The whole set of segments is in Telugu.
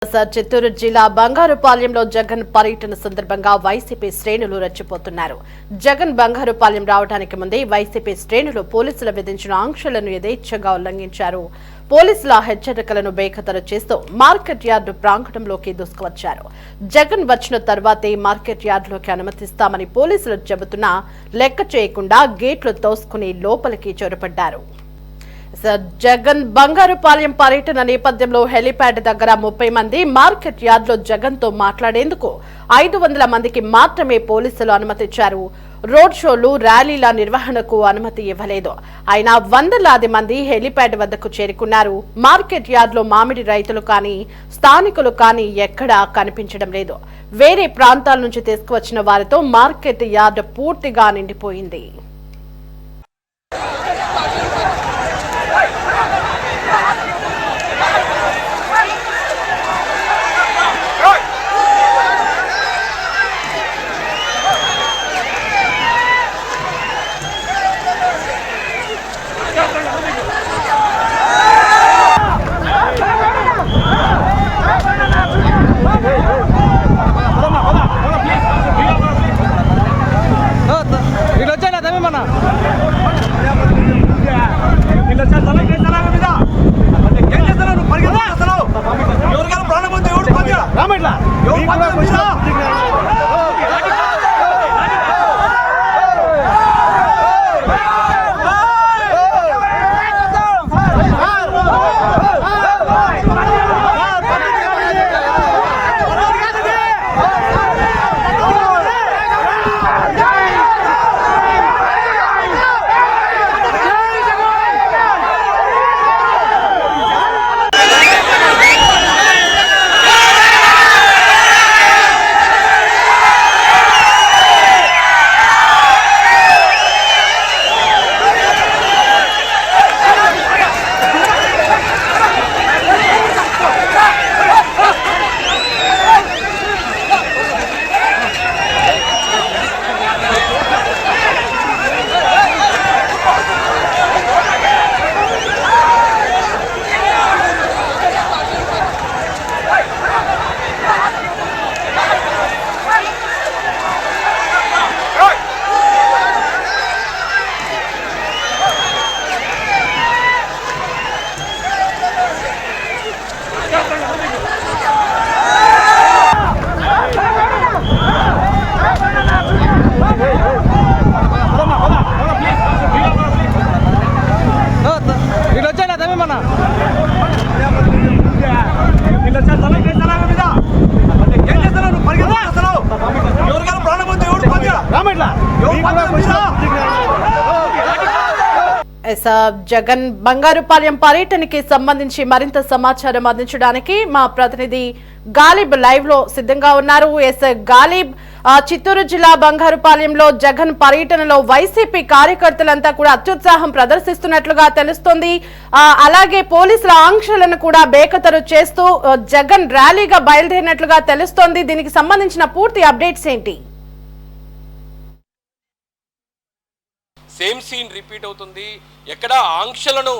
చిత్తూరు జిల్లా బంగారుపాలెంలో జగన్ పర్యటన సందర్భంగా వైసీపీ శ్రేణులు రెచ్చిపోతున్నారు. జగన్ బంగారుపాలెం రావడానికి ముందే వైసీపీ శ్రేణులు పోలీసులు విధించిన ఆంక్షలను యథేచ్ఛగా ఉల్లంఘించారు. పోలీసుల హెచ్చరికలను బేఖతరు చేస్తూ మార్కెట్ యార్డు ప్రాంగణంలోకి దూసుకువచ్చారు. జగన్ వచ్చిన తర్వాతే మార్కెట్ యార్డులోకి అనుమతిస్తామని పోలీసులు చెబుతున్నా లెక్క చేయకుండా గేట్లు తోసుకుని లోపలికి చొరబడ్డారు. జగన్ బంగారుపాలెం పర్యటన నేపథ్యంలో హెలిప్యాడ్ దగ్గర 30 మంది, మార్కెట్ యార్డ్లో జగన్ తో మాట్లాడేందుకు 500 మందికి మాత్రమే పోలీసులు అనుమతిచ్చారు. రోడ్ షోలు, ర్యాలీల నిర్వహణకు అనుమతి ఇవ్వలేదు. అయినా వందలాది మంది హెలిప్యాడ్ వద్దకు చేరుకున్నారు. మార్కెట్ యార్డ్లో మామిడి రైతులు కానీ, స్థానికులు కానీ ఎక్కడా కనిపించడం లేదు. వేరే ప్రాంతాల నుంచి తీసుకువచ్చిన వారితో మార్కెట్ యార్డ్ పూర్తిగా నిండిపోయింది. జగన్ బంగారుపాలెం పర్యటనకి సంబంధించి మరింత సమాచారం అందించడానికి మా ప్రతినిధి గాలిబ్ లైవ్ లో సిద్ధంగా ఉన్నారు. గాలిబ్, చిత్తూరు జిల్లా బంగారుపాలెంలో జగన్ పర్యటనలో వైసీపీ కార్యకర్తలంతా కూడా అత్యుత్సాహం ప్రదర్శిస్తున్నట్లుగా తెలుస్తోంది. అలాగే పోలీసుల ఆంక్షలను కూడా బేఖతరు చేస్తూ జగన్ ర్యాలీగా బయలుదేరినట్లుగా తెలుస్తోంది. దీనికి సంబంధించిన పూర్తి అప్డేట్స్ ఏంటి? సేమ్ సీన్ రిపీట్ అవుతుంది. ఎక్కడ ఆంక్షలను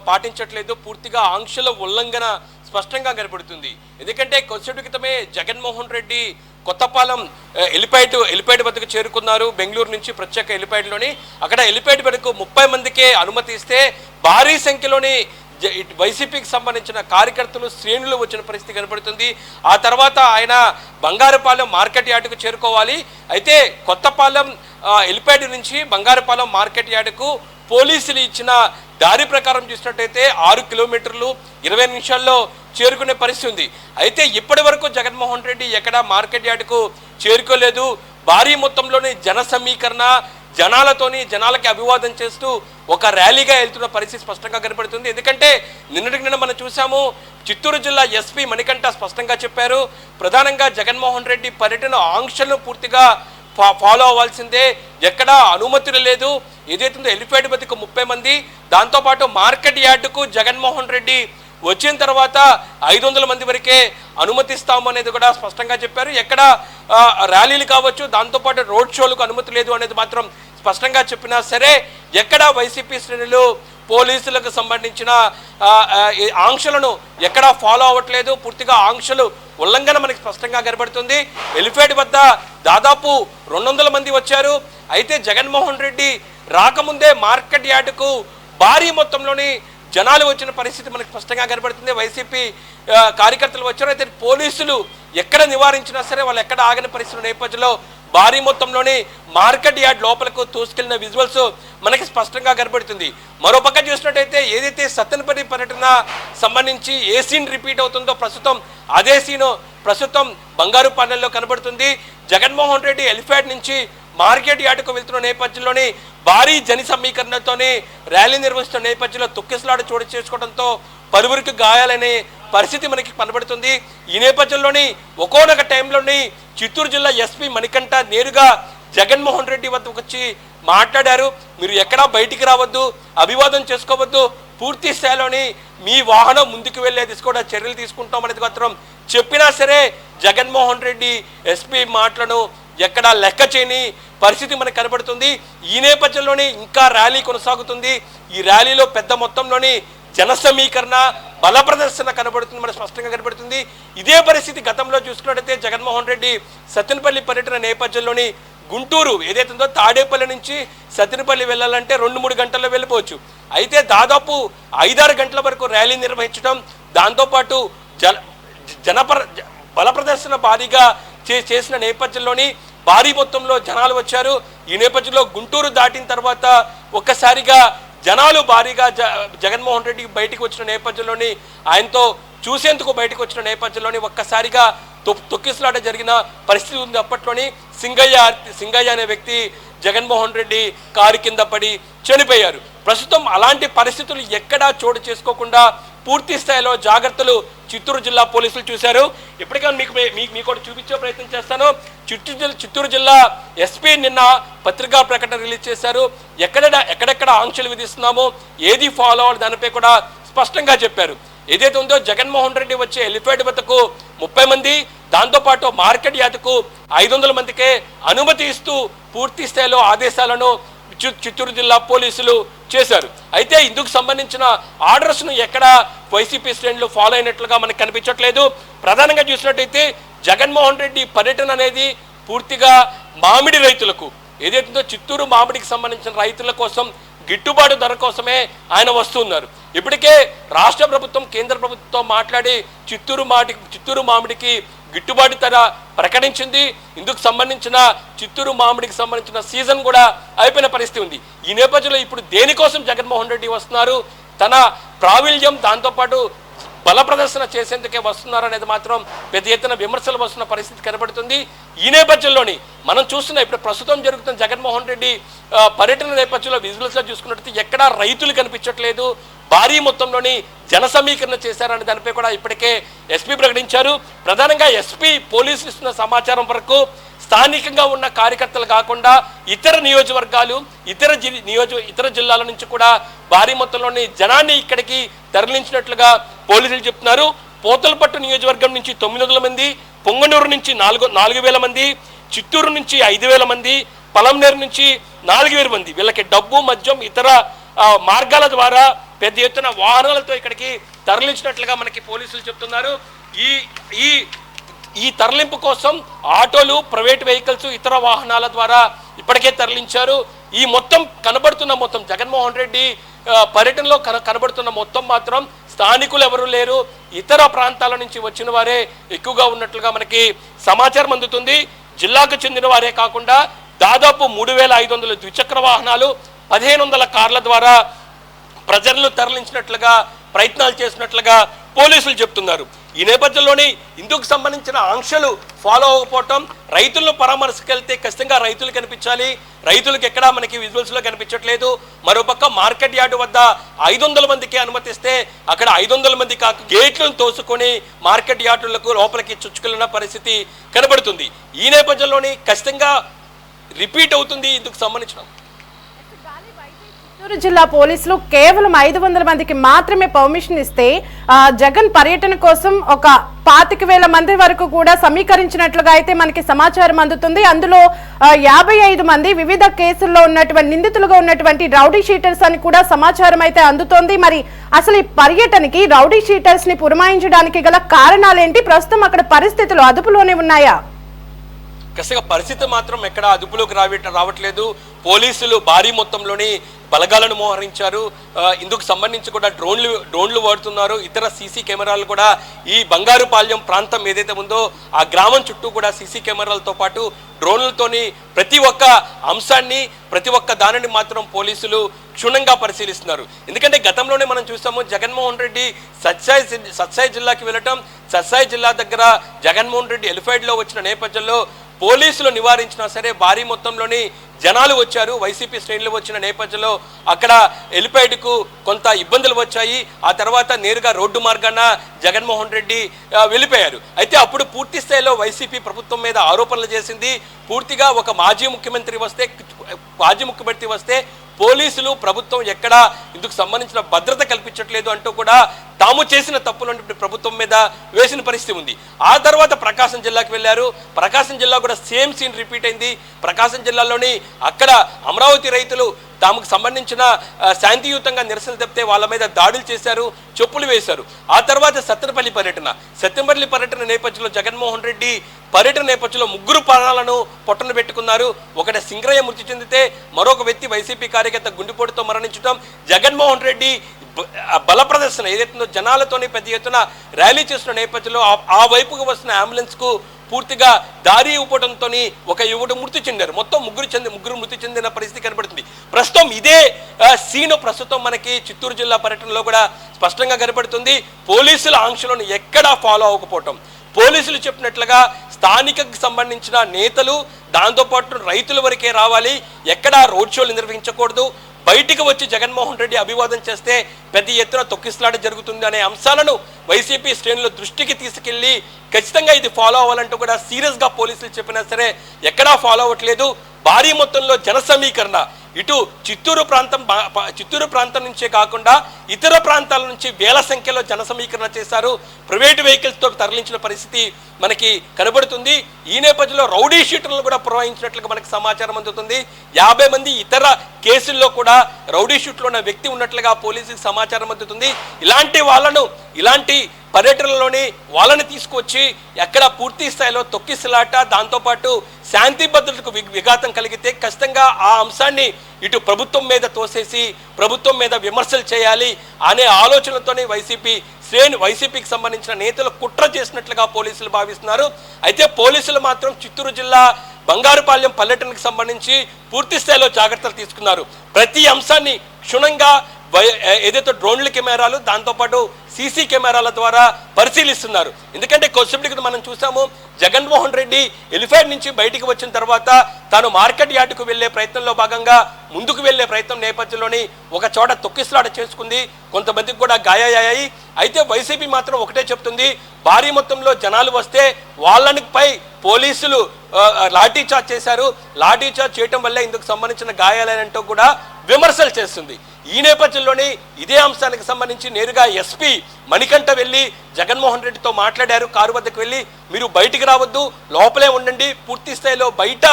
పాటించట్లేదు, పూర్తిగా ఆంక్షల ఉల్లంఘన స్పష్టంగా కనబడుతుంది. ఎందుకంటే కొద్దిసేపటి క్రితమే జగన్మోహన్ రెడ్డి కొత్తపాలెం ఎలిపేడ్ వద్దకు చేరుకున్నారు. బెంగళూరు నుంచి ప్రత్యేక ఎలిపేడ్లోని అక్కడ ఎలిపేడ్ వరకు 30 మందికే అనుమతి ఇస్తే భారీ సంఖ్యలోని వైసీపీకి సంబంధించిన కార్యకర్తలు, శ్రేణులు వచ్చిన పరిస్థితి కనబడుతుంది. ఆ తర్వాత ఆయన బంగారుపాలెం మార్కెట్ యార్డుకు చేరుకోవాలి. అయితే కొత్తపాలెం ఎలిపేడ్ నుంచి బంగారుపాలెం మార్కెట్ యార్డుకు పోలీసులు ఇచ్చిన దారి ప్రకారం చూసినట్టయితే 6 కిలోమీటర్లు 20 నిమిషాల్లో చేరుకునే పరిస్థితి ఉంది. అయితే ఇప్పటి వరకు జగన్మోహన్ రెడ్డి ఎక్కడా మార్కెట్ యార్డుకు చేరుకోలేదు. భారీ మొత్తంలోని జన సమీకరణ, జనాలకి అభివాదం చేస్తూ ఒక ర్యాలీగా వెళ్తున్న పరిస్థితి స్పష్టంగా కనబడుతుంది. ఎందుకంటే నిన్న మనం చూసాము, చిత్తూరు జిల్లా ఎస్పీ మణికంఠ స్పష్టంగా చెప్పారు, ప్రధానంగా జగన్మోహన్ రెడ్డి పర్యటన ఆంక్షలను పూర్తిగా ఫాలో అవ్వాల్సిందే, ఎక్కడా అనుమతులు లేదు. ఏదైతుందో ఎలిఫెడ్ వద్దకు 30 మంది, దాంతోపాటు మార్కెట్ యార్డుకు జగన్మోహన్ రెడ్డి వచ్చిన తర్వాత 500 మంది వరకే అనుమతిస్తామనేది కూడా స్పష్టంగా చెప్పారు. ఎక్కడ ర్యాలీలు కావచ్చు, దాంతోపాటు రోడ్ షోలకు అనుమతి లేదు అనేది మాత్రం స్పష్టంగా చెప్పినా సరే ఎక్కడ వైసీపీ శ్రేణులు పోలీసులకు సంబంధించిన ఈ ఆంక్షలను ఎక్కడా ఫాలో అవ్వట్లేదు. పూర్తిగా ఆంక్షలు ఉల్లంఘన మనకి స్పష్టంగా కనబడుతుంది. ఎలిఫేట్ వద్ద దాదాపు 200 మంది వచ్చారు. అయితే జగన్మోహన్ రెడ్డి రాకముందే మార్కెట్ యార్డుకు భారీ మొత్తంలోని జనాలు వచ్చిన పరిస్థితి మనకు స్పష్టంగా కనబడుతుంది. వైసీపీ కార్యకర్తలు వచ్చారు. అయితే పోలీసులు ఎక్కడ నివారించినా సరే వాళ్ళు ఎక్కడ ఆగని పరిస్థితుల నేపథ్యంలో భారీ మొత్తంలోని మార్కెట్ యార్డ్ లోపలకు తోసుకెళ్లిన విజువల్స్ మనకి స్పష్టంగా కనబడుతుంది. మరోపక్క చూసినట్టయితే ఏదైతే సత్తెనపల్లి పర్యటన సంబంధించి ఏ సీన్ రిపీట్ అవుతుందో ప్రస్తుతం అదే సీను ప్రస్తుతం బంగారుపాలెంలో కనబడుతుంది. జగన్మోహన్ రెడ్డి ఎలిఫాడ్ నుంచి మార్కెట్ యార్డుకు వెళ్తున్న నేపథ్యంలోని భారీ జన సమీకరణతోనే ర్యాలీ నిర్వహిస్తున్న నేపథ్యంలో తొక్కిసలాట చోటు చేసుకోవడంతో పలువురికి గాయాలనే పరిస్థితి మనకి కనబడుతుంది. ఈ నేపథ్యంలోని ఒక్కొక్క టైంలోని చిత్తూరు జిల్లా ఎస్పీ మణికంఠ నేరుగా జగన్మోహన్ రెడ్డి వద్దకు వచ్చి మాట్లాడారు. మీరు ఎక్కడా బయటికి రావద్దు, అభివాదం చేసుకోవద్దు, పూర్తి స్థాయిలోని మీ వాహనం ముందుకు వెళ్ళేది కూడా చర్యలు తీసుకుంటాం అనేది మాత్రం చెప్పినా సరే జగన్మోహన్ రెడ్డి ఎస్పీ మాటలను ఎక్కడా లెక్క చేయని పరిస్థితి మనకు కనబడుతుంది. ఈ నేపథ్యంలోనే ఇంకా ర్యాలీ కొనసాగుతుంది. ఈ ర్యాలీలో పెద్ద మొత్తంలోని జన సమీకరణ బల ప్రదర్శన కనబడుతుంది, మనకు స్పష్టంగా కనబడుతుంది. ఇదే పరిస్థితి గతంలో చూసుకున్నట్టయితే జగన్మోహన్ రెడ్డి సత్తెనపల్లి పర్యటన నేపథ్యంలోని గుంటూరు ఏదైతే ఉందో తాడేపల్లి నుంచి సత్తెనపల్లి వెళ్ళాలంటే 2-3 గంటల్లో వెళ్ళిపోవచ్చు. అయితే దాదాపు 5-6 గంటల వరకు ర్యాలీ నిర్వహించడం, దాంతోపాటు బల ప్రదర్శన భారీగా చేసిన నేపథ్యంలోని భారీ మొత్తంలో జనాలు వచ్చారు. ఈ నేపథ్యంలో గుంటూరు దాటిన తర్వాత ఒక్కసారిగా జనాలు భారీగా జగన్మోహన్ రెడ్డి బయటికి వచ్చిన నేపథ్యంలోని ఆయనతో చూసేందుకు బయటకు వచ్చిన నేపథ్యంలోని ఒక్కసారిగా తొక్కిసలాట జరిగిన పరిస్థితి ఉంది. అప్పట్లోని సింగయ్య అనే వ్యక్తి జగన్మోహన్ రెడ్డి కారు కింద పడి చనిపోయారు. ప్రస్తుతం అలాంటి పరిస్థితులు ఎక్కడా చోటు చేసుకోకుండా పూర్తి స్థాయిలో జాగ్రత్తలు చిత్తూరు జిల్లా పోలీసులు చూశారు. ఇప్పటికే మీకు కూడా చూపించే ప్రయత్నం చేస్తాను. చిత్తూరు జిల్లా ఎస్పీ నిన్న పత్రికా ప్రకటన రిలీజ్ చేశారు. ఎక్కడెక్కడ ఆంక్షలు విధిస్తున్నామో ఏది ఫాలో అవ్వాలి దానిపై కూడా స్పష్టంగా చెప్పారు. ఏదైతే ఉందో జగన్మోహన్ రెడ్డి వచ్చే ఎలిఫేడ్ వద్దకు 30 మంది, దాంతోపాటు మార్కెట్ యార్డుకు 500 మందికే అనుమతి ఇస్తూ పూర్తి స్థాయిలో ఆదేశాలను చిత్తూరు జిల్లా పోలీసులు చేశారు. అయితే ఇందుకు సంబంధించిన ఆర్డర్స్ను ఎక్కడ వైసీపీ శ్రేణులు ఫాలో అయినట్లుగా మనకు కనిపించట్లేదు. ప్రధానంగా చూసినట్టయితే జగన్మోహన్ రెడ్డి పర్యటన అనేది పూర్తిగా మామిడి రైతులకు ఏదైతుందో చిత్తూరు మామిడికి సంబంధించిన రైతుల కోసం గిట్టుబాటు ధర కోసమే ఆయన వస్తున్నారు. ఇప్పటికే రాష్ట్ర ప్రభుత్వం కేంద్ర ప్రభుత్వం మాట్లాడి చిత్తూరు మామిడికి గిట్టుబాటు ధర ప్రకటించింది. ఇందుకు సంబంధించిన చిత్తూరు మామిడికి సంబంధించిన సీజన్ కూడా అయిపోయిన పరిస్థితి ఉంది. ఈ నేపథ్యంలో ఇప్పుడు దేనికోసం జగన్మోహన్ రెడ్డి వస్తున్నారు, తన ప్రావీణ్యం దాంతోపాటు బల ప్రదర్శన చేసేందుకే వస్తున్నారు అనేది మాత్రం పెద్ద ఎత్తున విమర్శలు వస్తున్న పరిస్థితి కనబడుతుంది. ఈ నేపథ్యంలోని మనం చూస్తున్న ఇప్పుడు ప్రస్తుతం జరుగుతున్న జగన్మోహన్ రెడ్డి పర్యటన నేపథ్యంలో విజువల్స్లో చూసుకున్నట్లయితే ఎక్కడా రైతులు కనిపించట్లేదు, భారీ మొత్తంలోని జన సమీకరణ చేశారనే దానిపై కూడా ఇప్పటికే ఎస్పీ ప్రకటించారు. ప్రధానంగా ఎస్పీ పోలీసులు ఇస్తున్న సమాచారం వరకు స్థానికంగా ఉన్న కార్యకర్తలు కాకుండా ఇతర నియోజకవర్గాలు ఇతర జిల్లాల నుంచి కూడా భారీ మొత్తంలోని జనాన్ని ఇక్కడికి తరలించినట్లుగా పోలీసులు చెప్తున్నారు. పోతలపట్టు నియోజకవర్గం నుంచి 900 మంది, పొంగనూరు నుంచి 4,000 మంది, చిత్తూరు నుంచి 5,000 మంది, పలంనేరు నుంచి 4,000 మంది వీళ్ళకి డబ్బు మద్యం ఇతర మార్గాల ద్వారా పెద్ద ఎత్తున వాహనాలతో ఇక్కడికి తరలించినట్లుగా మనకి పోలీసులు చెప్తున్నారు. ఈ తరలింపు కోసం ఆటోలు, ప్రైవేట్ వెహికల్స్, ఇతర వాహనాల ద్వారా ఇప్పటికే తరలించారు. ఈ మొత్తం కనబడుతున్న మొత్తం జగన్మోహన్ రెడ్డి పర్యటనలో కనబడుతున్న మొత్తం మాత్రం స్థానికులు ఎవరు లేరు, ఇతర ప్రాంతాల నుంచి వచ్చిన వారే ఎక్కువగా ఉన్నట్లుగా మనకి సమాచారం అందుతుంది. జిల్లాకు చెందిన వారే కాకుండా దాదాపు 3,500 ద్విచక్ర వాహనాలు, 1,500 కార్ల ద్వారా ప్రజలను తరలించినట్లుగా ప్రయత్నాలు చేసినట్లుగా పోలీసులు చెప్తున్నారు. ఈ నేపథ్యంలోనే ఇందుకు సంబంధించిన ఆంక్షలు ఫాలో అవ్వకపోవటం, రైతులను పరామర్శకెళ్తే ఖచ్చితంగా రైతులు కనిపించాలి, రైతులకు ఎక్కడా మనకి విజువల్స్లో కనిపించట్లేదు. మరోపక్క మార్కెట్ యార్డు వద్ద 500 మందికి అనుమతిస్తే అక్కడ 500 మంది కాక గేట్లను తోసుకొని మార్కెట్ యార్డులకు లోపలికి చుచ్చుకెళ్లిన పరిస్థితి కనబడుతుంది. ఈ నేపథ్యంలోనే ఖచ్చితంగా రిపీట్ అవుతుంది ఇందుకు సంబంధించిన చిత్తూరు జిల్లా పోలీసులు కేవలం 500 మందికి మాత్రమే పర్మిషన్ ఇస్తే జగన్ పర్యటన కోసం ఒక 25,000 మంది వరకు కూడా సమీకరించినట్లుగా అయితే మనకి సమాచారం అందుతుంది. అందులో 55 మంది వివిధ కేసుల్లో ఉన్నటువంటి నిందితులుగా ఉన్నటువంటి రౌడీ షీటర్స్ అని కూడా సమాచారం అయితే అందుతోంది. మరి అసలు ఈ పర్యటనకి రౌడీ షీటర్స్ ని పురమాయించడానికి గల కారణాలేంటి? ప్రస్తుతం అక్కడ పరిస్థితులు అదుపులోనే ఉన్నాయా? ఖచ్చితంగా పరిస్థితి మాత్రం ఎక్కడ అదుపులోకి రావట్లేదు. పోలీసులు భారీ మొత్తంలోని బలగాలను మోహరించారు. ఇందుకు సంబంధించి కూడా డ్రోన్లు వాడుతున్నారు. ఇతర సీసీ కెమెరాలు కూడా ఈ బంగారుపాళ్యం ప్రాంతం ఏదైతే ఉందో ఆ గ్రామం చుట్టూ కూడా సీసీ కెమెరాలతో పాటు డ్రోన్లతోని ప్రతి ఒక్క అంశాన్ని ప్రతి ఒక్క దానిని మాత్రం పోలీసులు క్షుణ్ణంగా పరిశీలిస్తున్నారు. ఎందుకంటే గతంలోనే మనం చూసాము జగన్మోహన్ రెడ్డి సత్సాయి జిల్లాకి వెళ్ళటం, సత్సాయి జిల్లా దగ్గర జగన్మోహన్ రెడ్డి ఎలిఫైడ్లో వచ్చిన నేపథ్యంలో పోలీసులు నివారించినా సరే భారీ మొత్తంలోని జనాలు వచ్చారు. వైసీపీ శ్రేణులు వచ్చిన నేపథ్యంలో అక్కడ ఎలిపైడ్కు కొంత ఇబ్బందులు వచ్చాయి. ఆ తర్వాత నేరుగా రోడ్డు మార్గాన జగన్మోహన్ రెడ్డి వెళ్ళిపోయారు. అయితే అప్పుడు పూర్తి స్థాయిలో వైసీపీ ప్రభుత్వం మీద ఆరోపణలు చేసింది. పూర్తిగా ఒక మాజీ ముఖ్యమంత్రి వస్తే పోలీసులు ప్రభుత్వం ఎక్కడా ఇందుకు సంబంధించిన భద్రత కల్పించట్లేదు అంటూ కూడా తాము చేసిన తప్పులను ప్రభుత్వం మీద వేసిన పరిస్థితి ఉంది. ఆ తర్వాత ప్రకాశం జిల్లాకి వెళ్ళారు. ప్రకాశం జిల్లా కూడా సేమ్ సీన్ రిపీట్ అయింది. ప్రకాశం జిల్లాలోని అక్కడ అమరావతి రైతులు తమకు సంబంధించిన శాంతియుతంగా నిరసన తెప్పితే వాళ్ళ మీద దాడులు చేశారు, చెప్పులు వేశారు. ఆ తర్వాత సత్తెనపల్లి పర్యటన నేపథ్యంలో జగన్మోహన్ రెడ్డి పర్యటన నేపథ్యంలో 3 ప్రాణాలను పొట్టను పెట్టుకున్నారు. ఒకటి సింగరయ్య మృతి చెందితే మరొక వ్యక్తి వైసీపీ కార్యకర్త గుండెపోటుతో మరణించడం, జగన్మోహన్ రెడ్డి బల ప్రదర్శన ఏదైతుందో జనాలతోని పెద్ద ఎత్తున ర్యాలీ చేస్తున్న నేపథ్యంలో ఆ వైపుకు వస్తున్న అంబులెన్స్కు పూర్తిగా దారి ఇవ్వడంతో ఒక యువకుడు మృతి చెందారు. మొత్తం ముగ్గురు మృతి చెందిన పరిస్థితి కనబడుతుంది. ప్రస్తుతం ఇదే సీను ప్రస్తుతం మనకి చిత్తూరు జిల్లా పర్యటనలో కూడా స్పష్టంగా కనబడుతుంది. పోలీసుల ఆంక్షలను ఎక్కడా ఫాలో అవ్వకపోవటం, పోలీసులు చెప్పినట్లుగా స్థానికకు సంబంధించిన నేతలు దాంతోపాటు రైతుల వరకే రావాలి, ఎక్కడా రోడ్ షోలు నిర్వహించకూడదు, బయటికి వచ్చి జగన్మోహన్ రెడ్డి అభివాదం చేస్తే పెద్ద ఎత్తున తొక్కిసలాట జరుగుతుంది అనే అంశాలను వైసీపీ శ్రేణుల దృష్టికి తీసుకెళ్లి ఖచ్చితంగా ఇది ఫాలో అవ్వాలంటూ కూడా సీరియస్గా పోలీసులు చెప్పినా సరే ఎక్కడా ఫాలో అవ్వట్లేదు. భారీ మొత్తంలో జన సమీకరణ ఇటు చిత్తూరు ప్రాంతం నుంచే కాకుండా ఇతర ప్రాంతాల నుంచి వేల సంఖ్యలో జన సమీకరణ చేశారు. ప్రైవేటు వెహికల్స్తో తరలించిన పరిస్థితి మనకి కనబడుతుంది. ఈ నేపథ్యంలో రౌడీ షీటర్లను కూడా పురమాయించినట్లుగా మనకు సమాచారం అందుతుంది. 50 మంది ఇతర కేసుల్లో కూడా రౌడీ షీట్లో ఉన్న వ్యక్తి ఉన్నట్లుగా పోలీసులకు సమాచారం అందుతుంది. ఇలాంటి పర్యటనలోని వాళ్ళని తీసుకొచ్చి ఎక్కడ పూర్తి స్థాయిలో తొక్కిసలాట దాంతోపాటు శాంతి భద్రతకు విఘాతం కలిగితే ఖచ్చితంగా ఆ అంశాన్ని ఇటు ప్రభుత్వం మీద తోసేసి ప్రభుత్వం మీద విమర్శలు చేయాలి అనే ఆలోచనతోనే వైసీపీకి సంబంధించిన నేతలు కుట్ర చేసినట్లుగా పోలీసులు భావిస్తున్నారు. అయితే పోలీసులు మాత్రం చిత్తూరు జిల్లా బంగారుపాళ్యం పర్యటనకు సంబంధించి పూర్తి స్థాయిలో జాగ్రత్తలు తీసుకున్నారు. ప్రతి అంశాన్ని క్షుణ్ణంగా ఏదైతే డ్రోన్ల కెమెరాలు దాంతోపాటు సీసీ కెమెరాల ద్వారా పరిశీలిస్తున్నారు. ఎందుకంటే కొద్దిసేపటి క్రితం మనం చూసాము జగన్మోహన్ రెడ్డి ఎలిఫైడ్ నుంచి బయటికి వచ్చిన తర్వాత తాను మార్కెట్ యార్డుకు వెళ్లే ప్రయత్నంలో భాగంగా ముందుకు వెళ్లే ప్రయత్నం నేపథ్యంలోని ఒక చోట తొక్కిసలాట చేసుకుంది, కొంతమందికి కూడా గాయాలయ్యాయి. అయితే వైసీపీ మాత్రం ఒకటే చెప్తుంది, భారీ మొత్తంలో జనాలు వస్తే వాళ్ళనిపై పోలీసులు లాఠీచార్జ్ చేశారు, లాఠీచార్జ్ చేయటం వల్ల ఇందుకు సంబంధించిన గాయాలైనంటూ కూడా విమర్శలు చేస్తుంది. ఈ నేపథ్యంలోనే ఇదే అంశానికి సంబంధించి నేరుగా ఎస్పీ మణికంఠ వెళ్ళి జగన్మోహన్ రెడ్డితో మాట్లాడారు. కారు వద్దకు వెళ్ళి మీరు బయటికి రావద్దు, లోపలే ఉండండి, పూర్తి స్థాయిలో బయట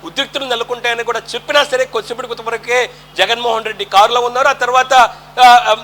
ఉద్రిక్తులు నెలకొంటాయని కూడా చెప్పినా సరే కొద్దిసేపటి వరకే జగన్మోహన్ రెడ్డి కారులో ఉన్నారు. ఆ తర్వాత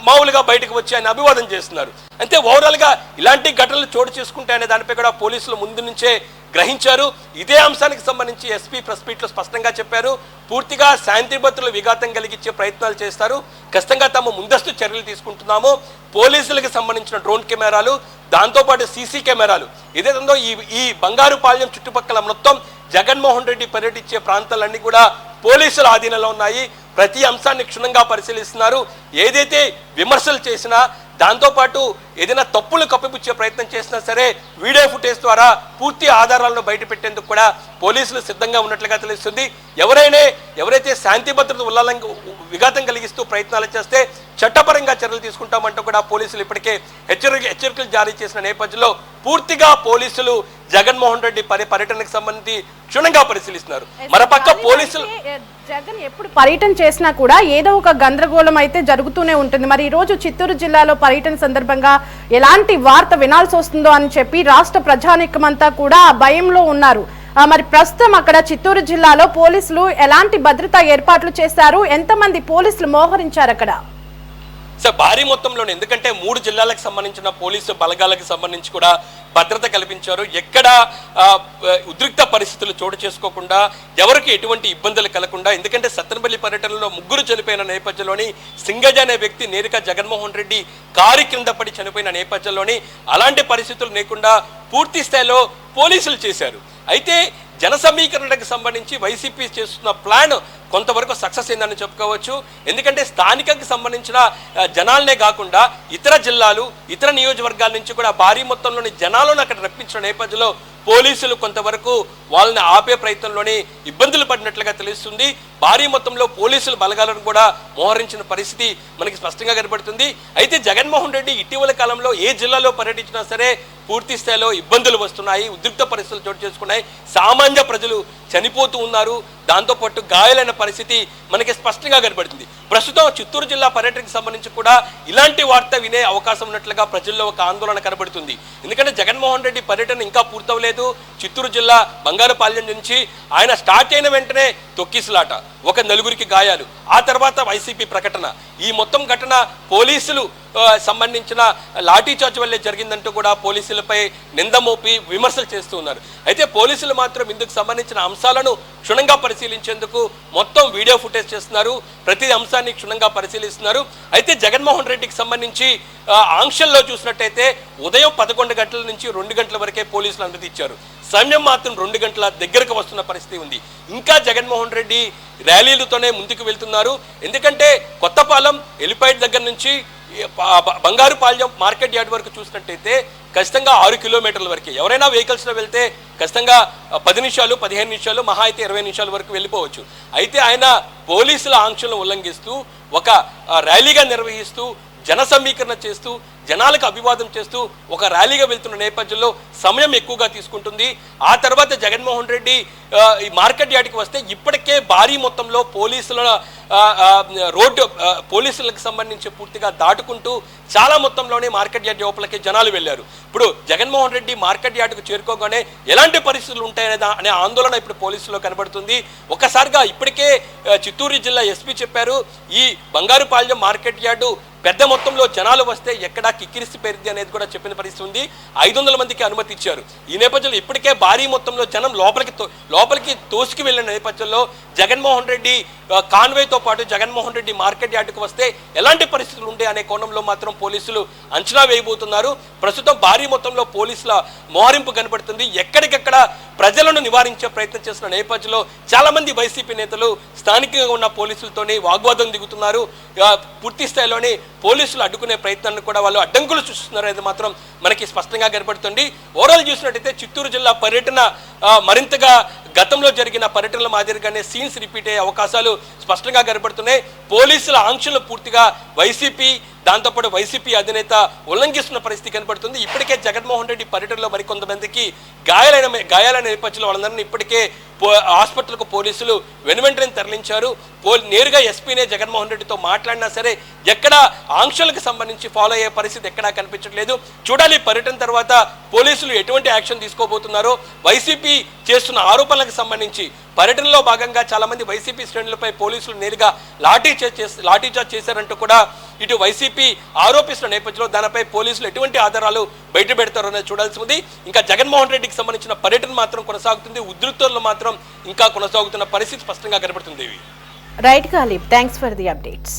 మామూలుగా బయటకు వచ్చి ఆయన అభివాదం చేస్తున్నారు. అంటే ఓవరాల్గా ఇలాంటి ఘటనలు చోటు చేసుకుంటాయనే దానిపై కూడా పోలీసులు ముందు నుంచే గ్రహించారు. ఇదే అంశానికి సంబంధించి ఎస్పీ ప్రెస్ మీట్లో స్పష్టంగా చెప్పారు, పూర్తిగా శాంతి భద్రతలు విఘాతం కలిగించే ప్రయత్నాలు చేస్తారు, ఖచ్చితంగా తాము ముందస్తు చర్యలు తీసుకుంటున్నాము. పోలీసులకు సంబంధించిన డ్రోన్ కెమెరాలు దాంతోపాటు సీసీ కెమెరాలు ఏదైతుందో ఈ బంగారుపాళ్యం చుట్టుపక్కల మొత్తం జగన్మోహన్ రెడ్డి పర్యటించే ప్రాంతాలన్నీ కూడా పోలీసుల ఆధీనంలో ఉన్నాయి. ప్రతి అంశాన్ని క్షుణ్ణంగా పరిశీలిస్తున్నారు. ఏదైతే విమర్శలు చేసినా దాంతోపాటు ఏదైనా తప్పులు కప్పిపుచ్చే ప్రయత్నం చేసినా సరే వీడియో ఫుటేజ్ ద్వారా పూర్తి ఆధారాలను బయటపెట్టేందుకు కూడా పోలీసులు సిద్ధంగా ఉన్నట్లుగా తెలుస్తుంది. ఎవరైతే శాంతి భద్రత విఘాతం కలిగిస్తూ ప్రయత్నాలు చేస్తే చట్టపరంగా చర్యలు తీసుకుంటామంటూ కూడా పోలీసులు ఇప్పటికే హెచ్చరికలు జారీ చేసిన నేపథ్యంలో పూర్తిగా పోలీసులు జగన్మోహన్ రెడ్డి పర్యటనకు సంబంధించి క్షుణ్ణంగా పరిశీలిస్తున్నారు. మరోపక్క పోలీసులు జగన్ ఎప్పుడు పర్యటన చేసినా కూడా ఏదో ఒక గందరగోళం అయితే జరుగుతూనే ఉంటుంది. మరి ఈ రోజు చిత్తూరు జిల్లాలో పర్యటన సందర్భంగా ఎలాంటి వార్త వినాల్సి వస్తుందో అని చెప్పి రాష్ట్ర ప్రజానీకమంతా కూడా భయంలో ఉన్నారు. మరి ప్రస్తుతం అక్కడ చిత్తూరు జిల్లాలో పోలీసులు ఎలాంటి భద్రతా ఏర్పాట్లు చేశారు, ఎంతమంది పోలీసులు మోహరించారు అక్కడ? సార్ భారీ మొత్తంలోనే, ఎందుకంటే 3 జిల్లాలకు సంబంధించిన పోలీసు బలగాలకు సంబంధించి కూడా భద్రత కల్పించారు. ఎక్కడ ఉద్రిక్త పరిస్థితులు చోటు చేసుకోకుండా, ఎవరికి ఎటువంటి ఇబ్బందులు కలగకుండా, ఎందుకంటే సత్తెనపల్లి పర్యటనలో 3 చనిపోయిన నేపథ్యంలోని సింగజ అనే వ్యక్తి నేరుగా జగన్మోహన్ రెడ్డి కారు కింద పడి చనిపోయిన నేపథ్యంలోని అలాంటి పరిస్థితులు లేకుండా పూర్తి స్థాయిలో పోలీసులు చేశారు. అయితే జన సమీకరణకు సంబంధించి వైసీపీ చేస్తున్న ప్లాన్ కొంతవరకు సక్సెస్ అయిందని చెప్పుకోవచ్చు. ఎందుకంటే స్థానికంగా సంబంధించిన జనాలనే కాకుండా ఇతర జిల్లాలు, ఇతర నియోజకవర్గాల నుంచి కూడా భారీ మొత్తంలోని జనాలను అక్కడ రప్పించిన నేపథ్యంలో పోలీసులు కొంతవరకు వాళ్ళని ఆపే ప్రయత్నంలోనే ఇబ్బందులు పడినట్లుగా తెలుస్తుంది. భారీ మొత్తంలో పోలీసులు బలగాలను కూడా మోహరించిన పరిస్థితి మనకి స్పష్టంగా కనబడుతుంది. అయితే జగన్మోహన్ రెడ్డి ఇటీవల కాలంలో ఏ జిల్లాలో పర్యటించినా సరే పూర్తి స్థాయిలో ఇబ్బందులు వస్తున్నాయి, ఉద్రిక్త పరిస్థితులు చోటు చేసుకున్నాయి, సామాన్య ప్రజలు చనిపోతూ ఉన్నారు, దాంతోపాటు గాయాలైన పరిస్థితి మనకి స్పష్టంగా కనబడుతుంది. ప్రస్తుతం చిత్తూరు జిల్లా పర్యటనకు సంబంధించి కూడా ఇలాంటి వార్త వినే అవకాశం ఉన్నట్లుగా ప్రజల్లో ఒక ఆందోళన కనబడుతుంది. ఎందుకంటే జగన్మోహన్ రెడ్డి పర్యటన ఇంకా పూర్తవలేదు. చిత్తూరు జిల్లా బంగారుపాలెం నుంచి ఆయన స్టార్ట్ అయిన వెంటనే తొక్కిసలాట, ఒక 4గురికి గాయాలు, ఆ తర్వాత వైసీపీ ప్రకటన, ఈ మొత్తం ఘటన పోలీసులు సంబంధించిన లాఠీచార్జ్ వల్లే జరిగిందంటూ కూడా పోలీసులపై నింద మోపి విమర్శలు చేస్తూ ఉన్నారు. అయితే పోలీసులు మాత్రం ఇందుకు సంబంధించిన అంశాలను క్షుణ్ణంగా పరిశీలించేందుకు మొత్తం వీడియో ఫుటేజ్ చేస్తున్నారు, ప్రతి అంశాన్ని క్షుణ్ణంగా పరిశీలిస్తున్నారు. అయితే జగన్మోహన్ రెడ్డికి సంబంధించి ఆంక్షల్లో చూసినట్టయితే ఉదయం 11 గంటల నుంచి 2 గంటల వరకే పోలీసులు అనుమతి ఇచ్చారు. సమయం మాత్రం 2 గంటల దగ్గరకు వస్తున్న పరిస్థితి ఉంది. ఇంకా జగన్మోహన్ రెడ్డి ర్యాలీలతోనే ముందుకు వెళ్తున్నారు. ఎందుకంటే కొత్తపాలెం ఎలిపైడ్ దగ్గర నుంచి బంగారుపాలెం మార్కెట్ యార్డ్ వరకు చూసినట్టయితే ఖచ్చితంగా 6 కిలోమీటర్ల వరకే. ఎవరైనా వెహికల్స్లో వెళ్తే ఖచ్చితంగా 10 నిమిషాలు 15 నిమిషాలు మహా అయితే 20 నిమిషాల వరకు వెళ్ళిపోవచ్చు. అయితే ఆయన పోలీసుల ఆంక్షలను ఉల్లంఘిస్తూ ఒక ర్యాలీగా నిర్వహిస్తూ జన సమీకరణ చేస్తూ జనాలకు అభివాదం చేస్తూ ఒక ర్యాలీగా వెళ్తున్న నేపథ్యంలో సమయం ఎక్కువగా తీసుకుంటుంది. ఆ తర్వాత జగన్మోహన్ రెడ్డి ఈ మార్కెట్ యార్డ్కి వస్తే ఇప్పటికే భారీ మొత్తంలో పోలీసుల పోలీసులకు సంబంధించి పూర్తిగా దాటుకుంటూ చాలా మొత్తంలోనే మార్కెట్ యార్డ్ లోపలికి జనాలు వెళ్ళారు. ఇప్పుడు జగన్మోహన్ రెడ్డి మార్కెట్ యార్డ్కు చేరుకోగానే ఎలాంటి పరిస్థితులు ఉంటాయనే ఆందోళన ఇప్పుడు పోలీసుల్లో కనబడుతుంది. ఒక్కసారిగా ఇప్పటికే చిత్తూరు జిల్లా ఎస్పీ చెప్పారు, ఈ బంగారుపాలెం మార్కెట్ యార్డు పెద్ద మొత్తంలో జనాలు వస్తే ఎక్కడా కిక్కిరిసి పెరిగింది అనేది కూడా చెప్పిన పరిస్థితి ఉంది. 500 మందికి అనుమతి ఇచ్చారు. ఈ నేపథ్యంలో ఇప్పటికే భారీ మొత్తంలో జనం లోపలికి తోసుకు వెళ్ళిన నేపథ్యంలో జగన్మోహన్ రెడ్డి కాన్వేతో పాటు జగన్మోహన్ రెడ్డి మార్కెట్ యార్డుకు వస్తే ఎలాంటి పరిస్థితులు ఉంటాయి అనే కోణంలో మాత్రం పోలీసులు అంచనా వేయబోతున్నారు. ప్రస్తుతం భారీ మొత్తంలో పోలీసుల మోహరింపు కనబడుతుంది. ఎక్కడికెక్కడ ప్రజలను నివారించే ప్రయత్నం చేస్తున్న నేపథ్యంలో చాలా మంది వైసీపీ నేతలు స్థానికంగా ఉన్న పోలీసులతోనే వాగ్వాదం దిగుతున్నారు. పూర్తి స్థాయిలోనే పోలీసులు అడ్డుకునే ప్రయత్నాన్ని కూడా వాళ్ళు అడ్డంకులు సృష్టిస్తున్నారు అనేది మాత్రం మనకి స్పష్టంగా కనబడుతుంది. ఓవరాల్ చూసినట్టయితే చిత్తూరు జిల్లా పర్యటన మరింతగా గతంలో జరిగిన పర్యటనల మాదిరిగానే సీన్స్ రిపీట్ అయ్యే అవకాశాలు స్పష్టంగా కనబడుతున్నాయి. పోలీసుల ఆంక్షలు పూర్తిగా వైసీపీ, దాంతోపాటు వైసీపీ అధినేత ఉల్లంఘిస్తున్న పరిస్థితి కనబడుతుంది. ఇప్పటికే జగన్మోహన్ రెడ్డి పర్యటనలో మరికొంతమందికి గాయాలైన నేపథ్యంలో వాళ్ళందరినీ ఇప్పటికే హాస్పిటల్కు పోలీసులు వెనువెంటనే తరలించారు. నేరుగా ఎస్పీనే జగన్మోహన్ రెడ్డితో మాట్లాడినా సరే ఎక్కడ ఆంక్షలకు సంబంధించి ఫాలో అయ్యే పరిస్థితి ఎక్కడా కనిపించట్లేదు. చూడాలి పర్యటన తర్వాత పోలీసులు ఎటువంటి యాక్షన్ తీసుకోబోతున్నారో. వైసీపీ చేస్తున్న ఆరోపణలకు సంబంధించి పర్యటనలో భాగంగా చాలా మంది వైసీపీ శ్రేణులపై పోలీసులు నేరుగా లాఠీచార్జ్ చేశారంటూ కూడా ఇటు వైసీపీ ఆరోపిస్తున్న నేపథ్యంలో దానిపై పోలీసులు ఎటువంటి ఆధారాలు బయట పెడతారో అనేది చూడాల్సి ఉంది. ఇంకా జగన్మోహన్ రెడ్డికి సంబంధించిన పర్యటన మాత్రం కొనసాగుతుంది. ఉద్రిక్తతలు మాత్రం ఇంకా కొనసాగుతున్న పరిస్థితి స్పష్టంగా కనబడుతుంది. Right Ghalib, thanks for the updates.